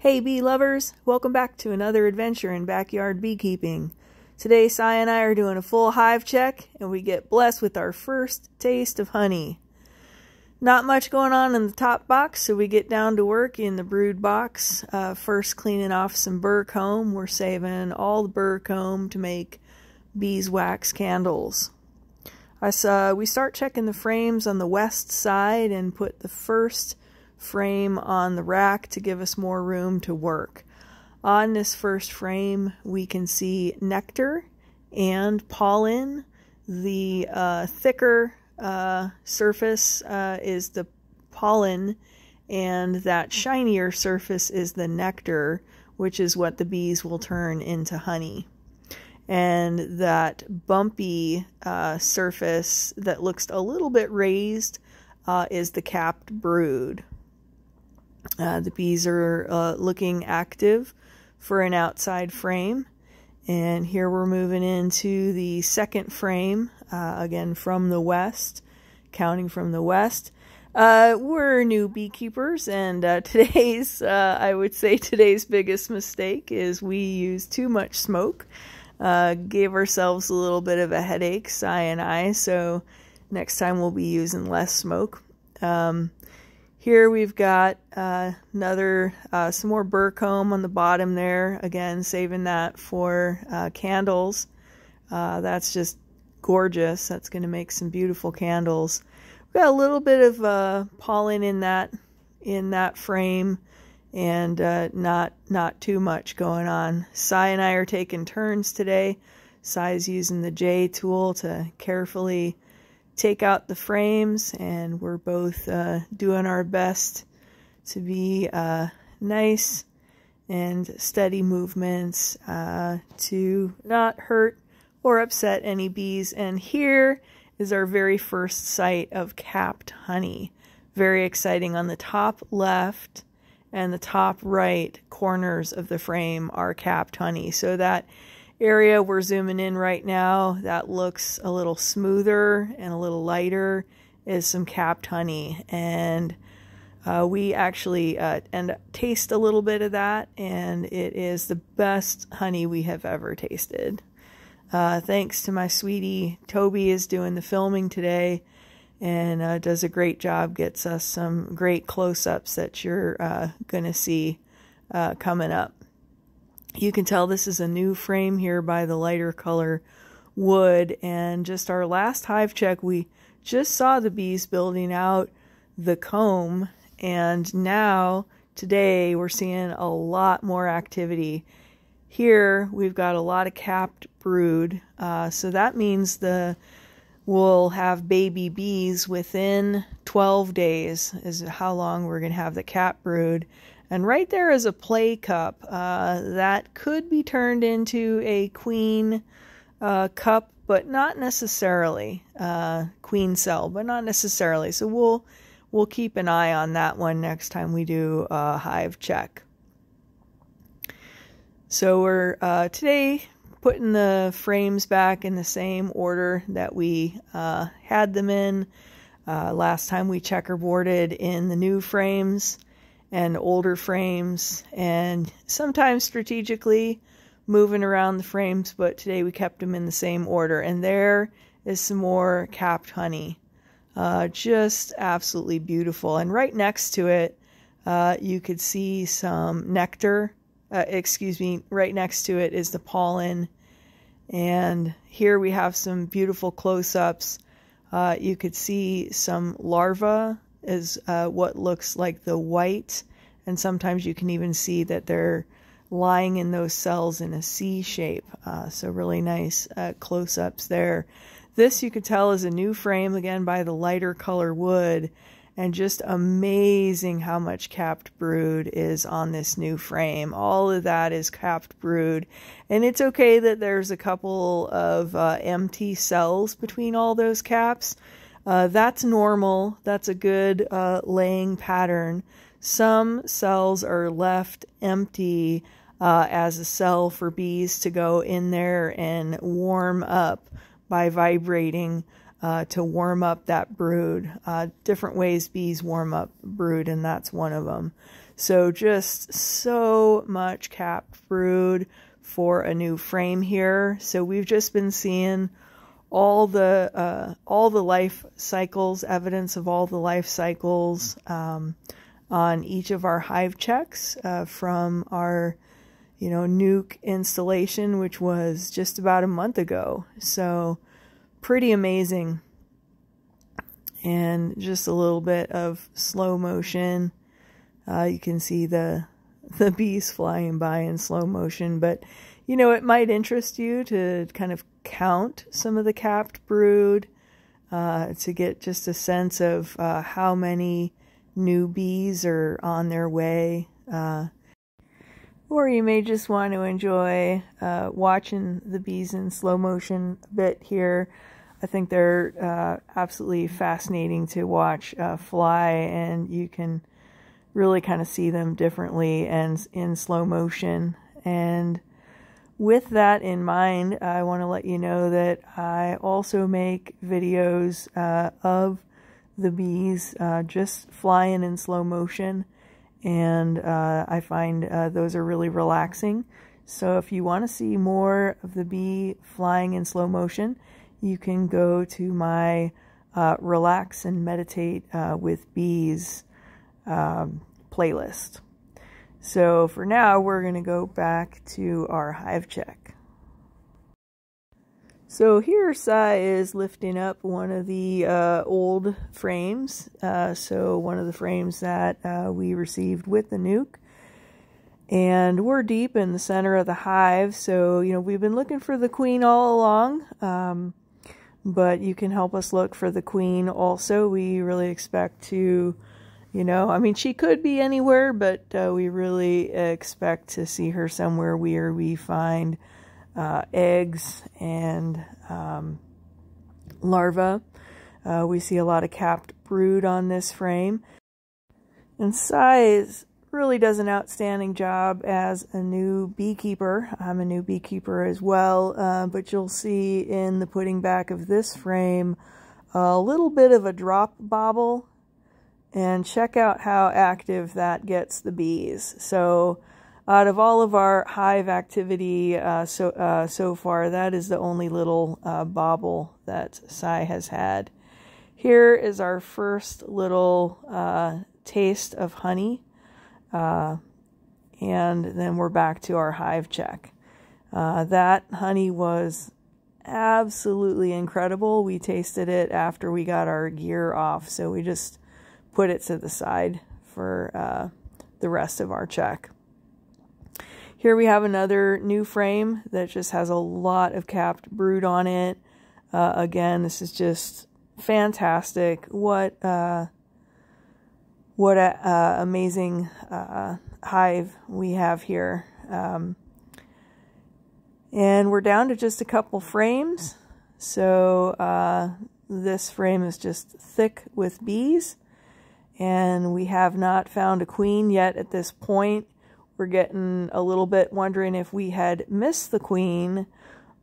Hey bee lovers, welcome back to another adventure in backyard beekeeping. Today Si and I are doing a full hive check and we get blessed with our first taste of honey. Not much going on in the top box, so we get down to work in the brood box. First cleaning off some burr comb. We're saving all the burr comb to make beeswax candles. We start checking the frames on the west side and put the first frame on the rack to give us more room to work. On this first frame we can see nectar and pollen. The thicker surface is the pollen, and that shinier surface is the nectar, which is what the bees will turn into honey. And that bumpy surface that looks a little bit raised is the capped brood. The bees are looking active for an outside frame, and here we're moving into the second frame, again from the west, counting from the west. We're new beekeepers, and I would say today's biggest mistake is we used too much smoke. Gave ourselves a little bit of a headache, Si and I, so next time we'll be using less smoke. Here we've got some more burr comb on the bottom there, again saving that for candles. That's just gorgeous. That's going to make some beautiful candles. We've got a little bit of pollen in that frame, and not too much going on. Si and I are taking turns today. Si's using the J tool to carefully take out the frames, and we're both doing our best to be nice and steady movements to not hurt or upset any bees. And here is our very first sight of capped honey. Very exciting. On the top left and the top right corners of the frame are capped honey. So that area we're zooming in right now, that looks a little smoother and a little lighter, is some capped honey. And we actually taste a little bit of that, and it is the best honey we have ever tasted. Thanks to my sweetie. Toby is doing the filming today and does a great job, gets us some great close-ups that you're gonna see coming up. You can tell this is a new frame here by the lighter color wood, and just our last hive check we just saw the bees building out the comb, and now today we're seeing a lot more activity. Here we've got a lot of capped brood, so that means we'll have baby bees within 12 days is how long we're going to have the capped brood. And right there is a play cup that could be turned into a queen cup, but not necessarily. Queen cell, but not necessarily. So we'll keep an eye on that one next time we do a hive check. So we're today putting the frames back in the same order that we had them in. Last time we checkerboarded in the new frames and older frames, and sometimes strategically moving around the frames, but today we kept them in the same order. And there is some more capped honey. Just absolutely beautiful. And right next to it, you could see some nectar. Right next to it is the pollen. And here we have some beautiful close-ups. You could see some larvae is what looks like the white, and sometimes you can even see that they're lying in those cells in a C shape. So really nice close-ups there. This you could tell is a new frame, again by the lighter color wood, and just amazing how much capped brood is on this new frame. All of that is capped brood, and it's okay that there's a couple of empty cells between all those caps. That's normal. That's a good laying pattern. Some cells are left empty as a cell for bees to go in there and warm up by vibrating to warm up that brood. Different ways bees warm up brood, and that's one of them. So just so much capped brood for a new frame here. So we've just been seeing all the life cycles, evidence of all the life cycles on each of our hive checks from our nuke installation, which was just about a month ago. So pretty amazing. And just a little bit of slow motion. You can see the bees flying by in slow motion, but it might interest you to kind of count some of the capped brood to get just a sense of how many new bees are on their way. Or you may just want to enjoy watching the bees in slow motion a bit here. I think they're absolutely fascinating to watch fly, and you can really kind of see them differently and in slow motion. And with that in mind, I want to let you know that I also make videos of the bees just flying in slow motion. And I find those are really relaxing. So if you want to see more of the bee flying in slow motion, you can go to my Relax and Meditate with Bees playlist. So for now, we're going to go back to our hive check. So here Sai is lifting up one of the old frames, so one of the frames that we received with the nuke. And we're deep in the center of the hive, so we've been looking for the queen all along, but you can help us look for the queen also. We really expect to, she could be anywhere, but we really expect to see her somewhere where we find eggs and larvae. We see a lot of capped brood on this frame. And Sai really does an outstanding job as a new beekeeper. I'm a new beekeeper as well, but you'll see in the putting back of this frame a little bit of a drop bobble. And check out how active that gets the bees. So out of all of our hive activity so far, that is the only little bobble that Sai has had. Here is our first little taste of honey. And then we're back to our hive check. That honey was absolutely incredible. We tasted it after we got our gear off, so we just put it to the side for the rest of our check. Here we have another new frame that just has a lot of capped brood on it. Again, this is just fantastic. What a amazing hive we have here. And we're down to just a couple frames. So this frame is just thick with bees. And we have not found a queen yet at this point. We're getting a little bit wondering if we had missed the queen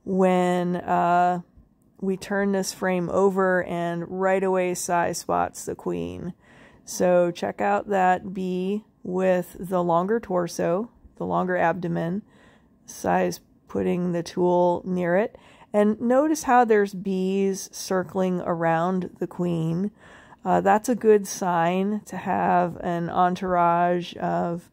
when we turn this frame over, and right away Sai spots the queen. So check out that bee with the longer torso, the longer abdomen. Sai's putting the tool near it. And notice how there's bees circling around the queen. That's a good sign to have an entourage of,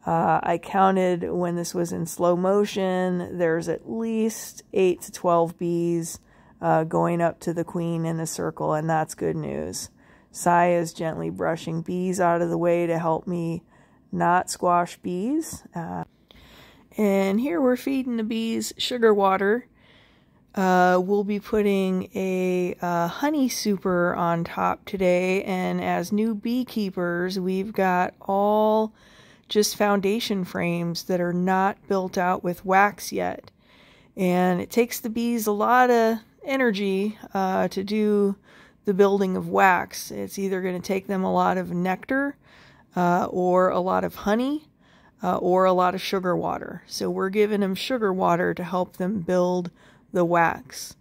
I counted when this was in slow motion, there's at least 8 to 12 bees going up to the queen in a circle, and that's good news. Sai is gently brushing bees out of the way to help me not squash bees. And here we're feeding the bees sugar water. We'll be putting a honey super on top today, and as new beekeepers, we've got all just foundation frames that are not built out with wax yet. And it takes the bees a lot of energy to do the building of wax. It's either going to take them a lot of nectar or a lot of honey or a lot of sugar water. So we're giving them sugar water to help them build the wax.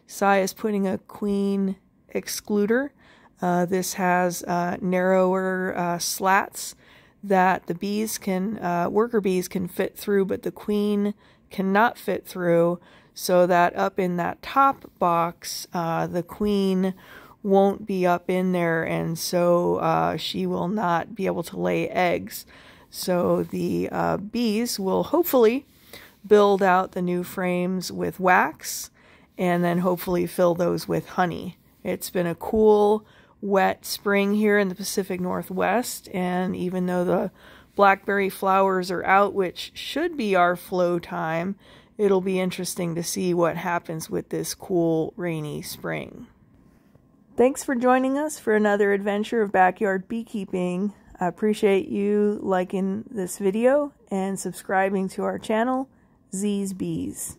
Sai is putting a queen excluder. This has narrower slats that the bees can, worker bees can fit through, but the queen cannot fit through, so that up in that top box, the queen won't be up in there, and so she will not be able to lay eggs. So the bees will hopefully build out the new frames with wax, and then hopefully fill those with honey. It's been a cool, wet spring here in the Pacific Northwest, and even though the blackberry flowers are out, which should be our flow time, it'll be interesting to see what happens with this cool, rainy spring. Thanks for joining us for another adventure of backyard beekeeping. I appreciate you liking this video and subscribing to our channel, Z's Bees.